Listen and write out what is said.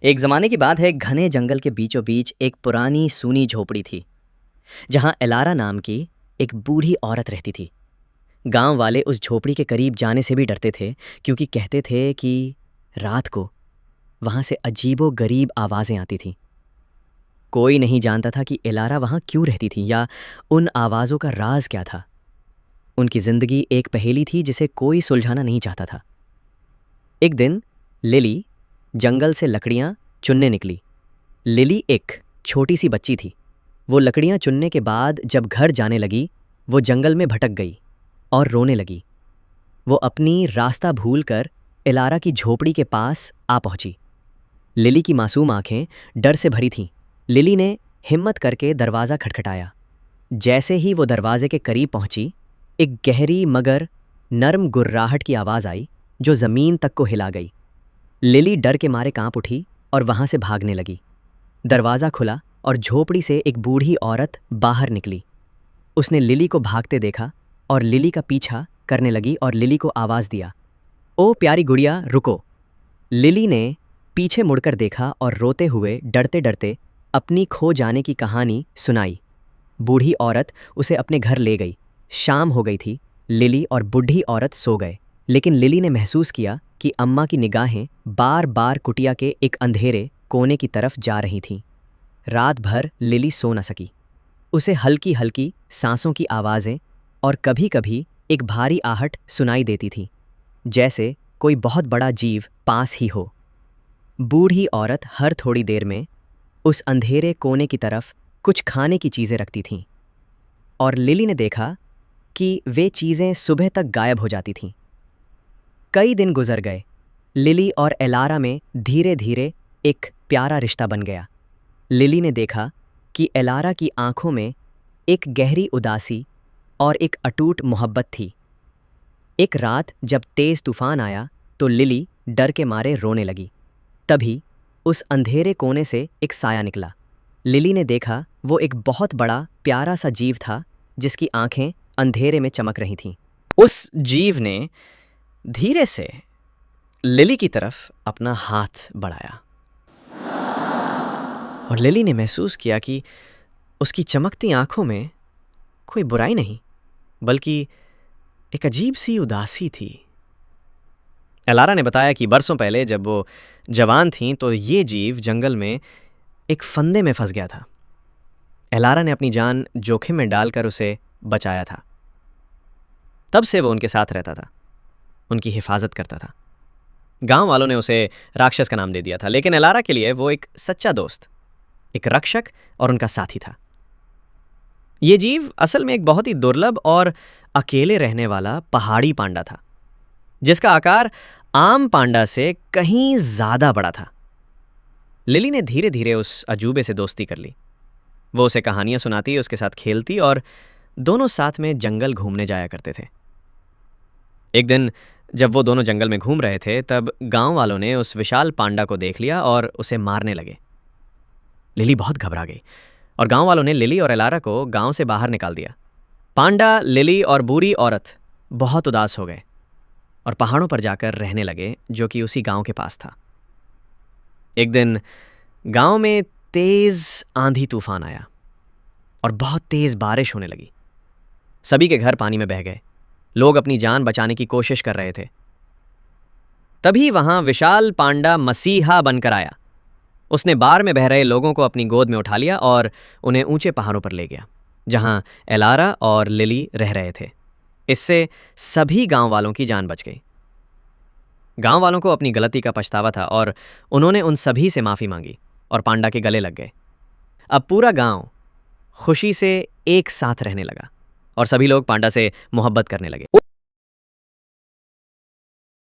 एक ज़माने की बात है, घने जंगल के बीचों बीच एक पुरानी सूनी झोपड़ी थी, जहाँ एलारा नाम की एक बूढ़ी औरत रहती थी। गांव वाले उस झोपड़ी के करीब जाने से भी डरते थे, क्योंकि कहते थे कि रात को वहाँ से अजीबो गरीब आवाज़ें आती थीं। कोई नहीं जानता था कि एलारा वहाँ क्यों रहती थी या उन आवाज़ों का राज क्या था। उनकी ज़िंदगी एक पहेली थी जिसे कोई सुलझाना नहीं चाहता था। एक दिन लिली जंगल से लकड़ियाँ चुनने निकली। लिली एक छोटी सी बच्ची थी। वो लकड़ियाँ चुनने के बाद जब घर जाने लगी, वो जंगल में भटक गई और रोने लगी। वो अपनी रास्ता भूलकर एलारा की झोपड़ी के पास आ पहुंची। लिली की मासूम आंखें डर से भरी थीं। लिली ने हिम्मत करके दरवाज़ा खटखटाया। जैसे ही वो दरवाजे के करीब पहुंची, एक गहरी मगर नर्म गुर्राहट की आवाज़ आई जो ज़मीन तक को हिला गई। लिली डर के मारे कांप उठी और वहाँ से भागने लगी। दरवाज़ा खुला और झोपड़ी से एक बूढ़ी औरत बाहर निकली। उसने लिली को भागते देखा और लिली का पीछा करने लगी और लिली को आवाज़ दिया, ओ प्यारी गुड़िया, रुको। लिली ने पीछे मुड़कर देखा और रोते हुए डरते डरते अपनी खो जाने की कहानी सुनाई। बूढ़ी औरत उसे अपने घर ले गई। शाम हो गई थी। लिली और बूढ़ी औरत सो गए, लेकिन लिली ने महसूस किया कि अम्मा की निगाहें बार बार कुटिया के एक अंधेरे कोने की तरफ जा रही थीं। रात भर लिली सो न सकी। उसे हल्की हल्की सांसों की आवाज़ें और कभी कभी एक भारी आहट सुनाई देती थी, जैसे कोई बहुत बड़ा जीव पास ही हो। बूढ़ी औरत हर थोड़ी देर में उस अंधेरे कोने की तरफ कुछ खाने की चीज़ें रखती थीं, और लिली ने देखा कि वे चीज़ें सुबह तक गायब हो जाती थीं। कई दिन गुजर गए। लिली और एलारा में धीरे धीरे एक प्यारा रिश्ता बन गया। लिली ने देखा कि एलारा की आंखों में एक गहरी उदासी और एक अटूट मोहब्बत थी। एक रात जब तेज़ तूफान आया तो लिली डर के मारे रोने लगी। तभी उस अंधेरे कोने से एक साया निकला। लिली ने देखा वो एक बहुत बड़ा प्यारा सा जीव था, जिसकी आंखें अंधेरे में चमक रही थीं। उस जीव ने धीरे से लिली की तरफ अपना हाथ बढ़ाया और लिली ने महसूस किया कि उसकी चमकती आंखों में कोई बुराई नहीं, बल्कि एक अजीब सी उदासी थी। एलारा ने बताया कि बरसों पहले जब वो जवान थीं तो ये जीव जंगल में एक फंदे में फंस गया था। एलारा ने अपनी जान जोखिम में डालकर उसे बचाया था। तब से वो उनके साथ रहता था, उनकी हिफाजत करता था। गांव वालों ने उसे राक्षस का नाम दे दिया था, लेकिन एलारा के लिए वो एक सच्चा दोस्त, एक रक्षक और उनका साथी था। ये जीव असल में एक बहुत ही दुर्लभ और अकेले रहने वाला पहाड़ी पांडा था, जिसका आकार आम पांडा से कहीं ज़्यादा बड़ा था। लिली ने धीरे धीरे उस अजूबे से दोस्ती कर ली। वो उसे कहानियां सुनाती, उसके साथ खेलती और दोनों साथ में जंगल घूमने जाया करते थे। एक दिन जब वो दोनों जंगल में घूम रहे थे, तब गांव वालों ने उस विशाल पांडा को देख लिया और उसे मारने लगे। लिली बहुत घबरा गई और गांव वालों ने लिली और एलारा को गांव से बाहर निकाल दिया। पांडा, लिली और बूढ़ी औरत बहुत उदास हो गए और पहाड़ों पर जाकर रहने लगे, जो कि उसी गांव के पास था। एक दिन गांव में तेज आंधी तूफान आया और बहुत तेज बारिश होने लगी। सभी के घर पानी में बह गए। लोग अपनी जान बचाने की कोशिश कर रहे थे। तभी वहां विशाल पांडा मसीहा बनकर आया। उसने बाढ़ में बह रहे लोगों को अपनी गोद में उठा लिया और उन्हें ऊंचे पहाड़ों पर ले गया, जहां एलारा और लिली रह रहे थे। इससे सभी गांव वालों की जान बच गई। गांव वालों को अपनी गलती का पछतावा था और उन्होंने उन सभी से माफ़ी मांगी और पांडा के गले लग गए। अब पूरा गांव खुशी से एक साथ रहने लगा और सभी लोग पांडा से मोहब्बत करने लगे।